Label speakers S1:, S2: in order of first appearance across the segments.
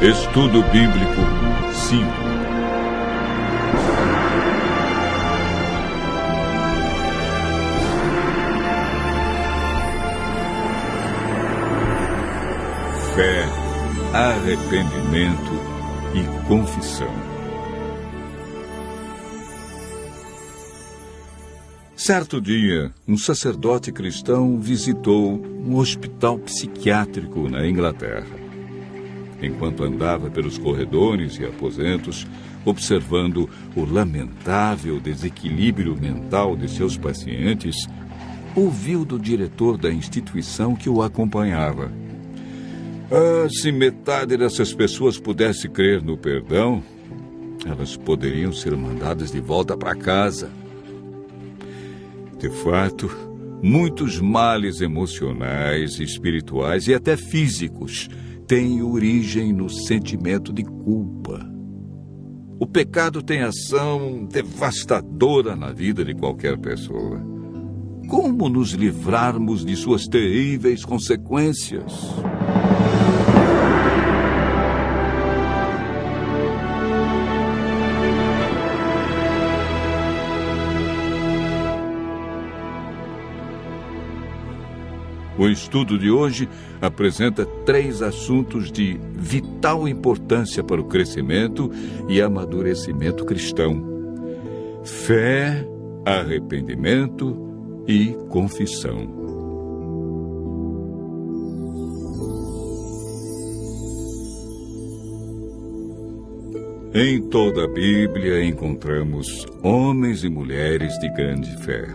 S1: Estudo Bíblico 5. Fé, arrependimento e confissão. Certo dia, um sacerdote cristão visitou um hospital psiquiátrico na Inglaterra. Enquanto andava pelos corredores e aposentos, observando o lamentável desequilíbrio mental de seus pacientes, ouviu do diretor da instituição que o acompanhava: se metade dessas pessoas pudesse crer no perdão, elas poderiam ser mandadas de volta para casa. De fato, muitos males emocionais, espirituais e até físicos têm origem no sentimento de culpa. O pecado tem ação devastadora na vida de qualquer pessoa. Como nos livrarmos de suas terríveis consequências? O estudo de hoje apresenta 3 assuntos de vital importância para o crescimento e amadurecimento cristão: fé, arrependimento e confissão. Em toda a Bíblia encontramos homens e mulheres de grande fé.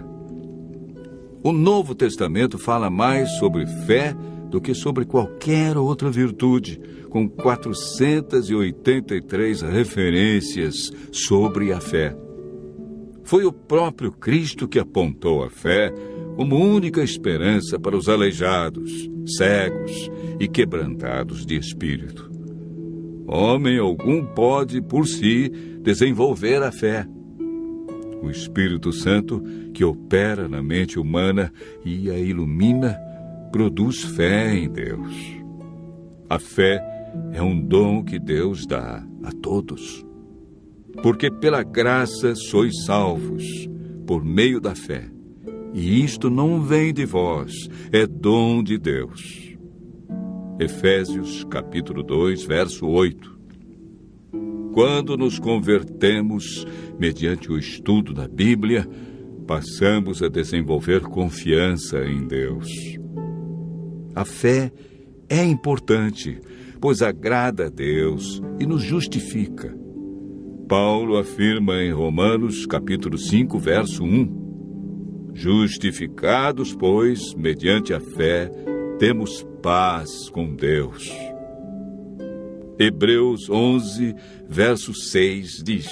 S1: O Novo Testamento fala mais sobre fé do que sobre qualquer outra virtude, com 483 referências sobre a fé. Foi o próprio Cristo que apontou a fé como única esperança para os aleijados, cegos e quebrantados de espírito. Homem algum pode, por si, desenvolver a fé. O Espírito Santo, que opera na mente humana e a ilumina, produz fé em Deus. A fé é um dom que Deus dá a todos. Porque pela graça sois salvos, por meio da fé. E isto não vem de vós, é dom de Deus. Efésios, capítulo 2, verso 8. Quando nos convertemos, mediante o estudo da Bíblia, passamos a desenvolver confiança em Deus. A fé é importante, pois agrada a Deus e nos justifica. Paulo afirma em Romanos, capítulo 5, verso 1: Justificados, pois, mediante a fé, temos paz com Deus. Hebreus 11, verso 6 diz: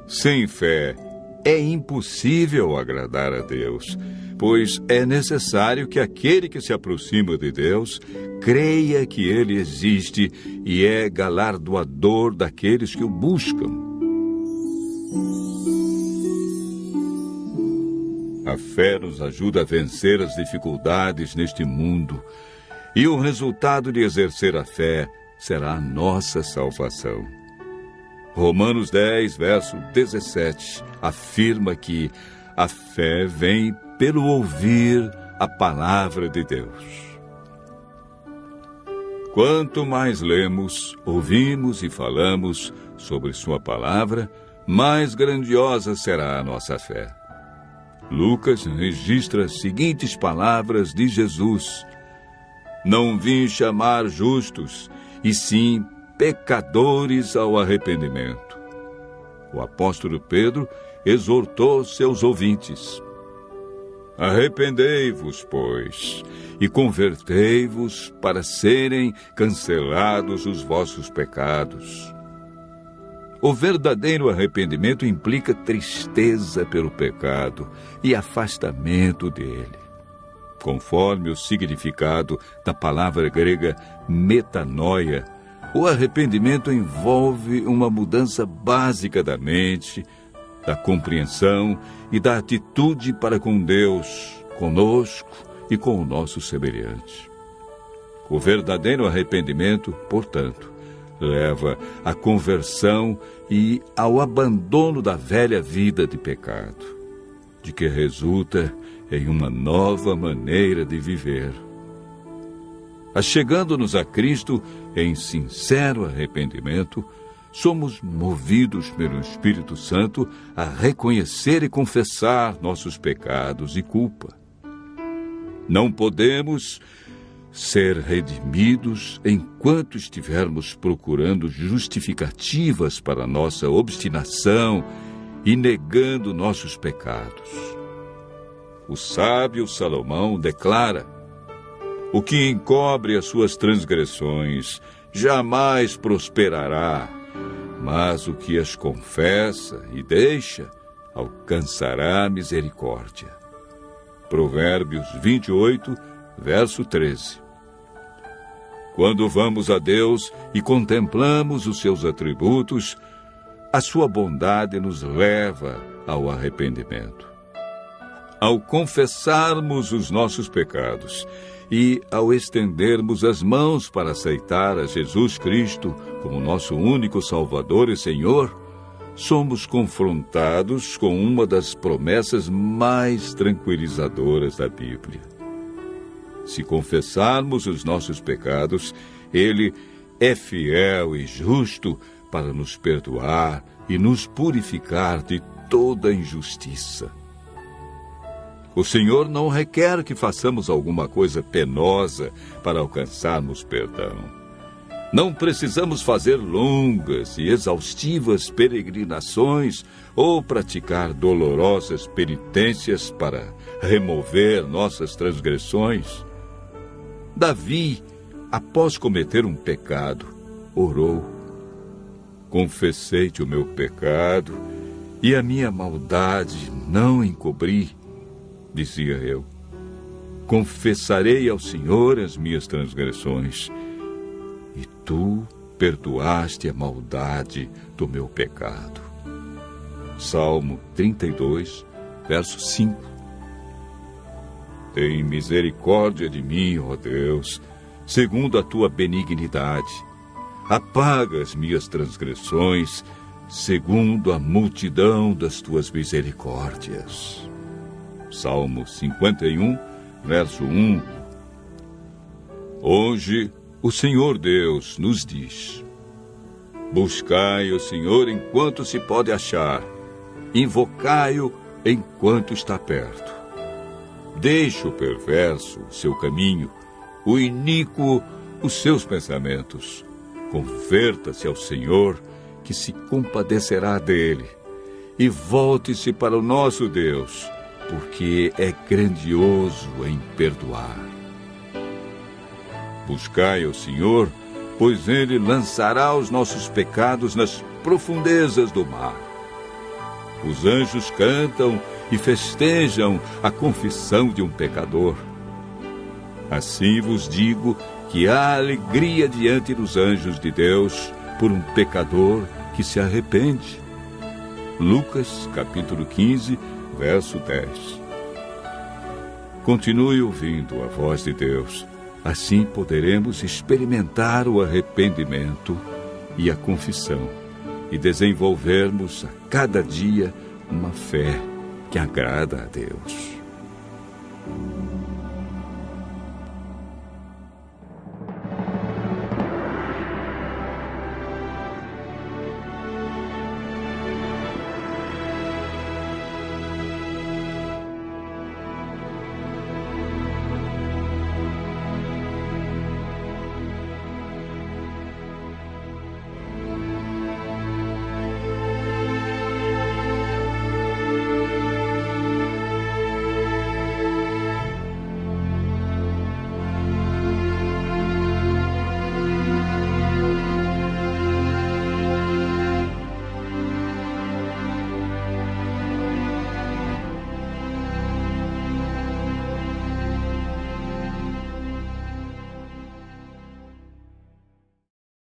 S1: Sem fé é impossível agradar a Deus, pois é necessário que aquele que se aproxima de Deus creia que Ele existe e é galardoador daqueles que o buscam. A fé nos ajuda a vencer as dificuldades neste mundo, e o resultado de exercer a fé será a nossa salvação. Romanos 10, verso 17, afirma que a fé vem pelo ouvir a palavra de Deus. Quanto mais lemos, ouvimos e falamos sobre sua palavra, mais grandiosa será a nossa fé. Lucas registra as seguintes palavras de Jesus: Não vim chamar justos, e sim pecadores ao arrependimento. O apóstolo Pedro exortou seus ouvintes: Arrependei-vos, pois, e convertei-vos para serem cancelados os vossos pecados. O verdadeiro arrependimento implica tristeza pelo pecado e afastamento dele. Conforme o significado da palavra grega metanoia, o arrependimento envolve uma mudança básica da mente, da compreensão e da atitude para com Deus, conosco e com o nosso semelhante. O verdadeiro arrependimento, portanto, leva à conversão e ao abandono da velha vida de pecado, de que resulta em uma nova maneira de viver. Achegando-nos a Cristo em sincero arrependimento, somos movidos pelo Espírito Santo a reconhecer e confessar nossos pecados e culpa. Não podemos ser redimidos enquanto estivermos procurando justificativas para nossa obstinação e negando nossos pecados. O sábio Salomão declara: o que encobre as suas transgressões jamais prosperará, mas o que as confessa e deixa alcançará misericórdia. Provérbios 28, verso 13. Quando vamos a Deus e contemplamos os seus atributos, a sua bondade nos leva ao arrependimento. Ao confessarmos os nossos pecados e ao estendermos as mãos para aceitar a Jesus Cristo como nosso único Salvador e Senhor, somos confrontados com uma das promessas mais tranquilizadoras da Bíblia. Se confessarmos os nossos pecados, Ele é fiel e justo para nos perdoar e nos purificar de toda injustiça. O Senhor não requer que façamos alguma coisa penosa para alcançarmos perdão. Não precisamos fazer longas e exaustivas peregrinações ou praticar dolorosas penitências para remover nossas transgressões. Davi, após cometer um pecado, orou: confessei-te o meu pecado e a minha maldade não encobri. Dizia eu: confessarei ao Senhor as minhas transgressões, e tu perdoaste a maldade do meu pecado. Salmo 32, verso 5. Tem misericórdia de mim, ó Deus, segundo a tua benignidade. Apaga as minhas transgressões, segundo a multidão das tuas misericórdias. Salmo 51, verso 1. Hoje, o Senhor Deus nos diz: buscai o Senhor enquanto se pode achar, invocai-o enquanto está perto. Deixe o perverso o seu caminho, o iníquo os seus pensamentos. Converta-se ao Senhor, que se compadecerá dele, e volte-se para o nosso Deus, porque é grandioso em perdoar. Buscai ao Senhor, pois Ele lançará os nossos pecados nas profundezas do mar. Os anjos cantam e festejam a confissão de um pecador. Assim vos digo que há alegria diante dos anjos de Deus por um pecador que se arrepende. Lucas, capítulo 15, verso 10. Continue ouvindo a voz de Deus. Assim poderemos experimentar o arrependimento e a confissão e desenvolvermos a cada dia uma fé que agrada a Deus.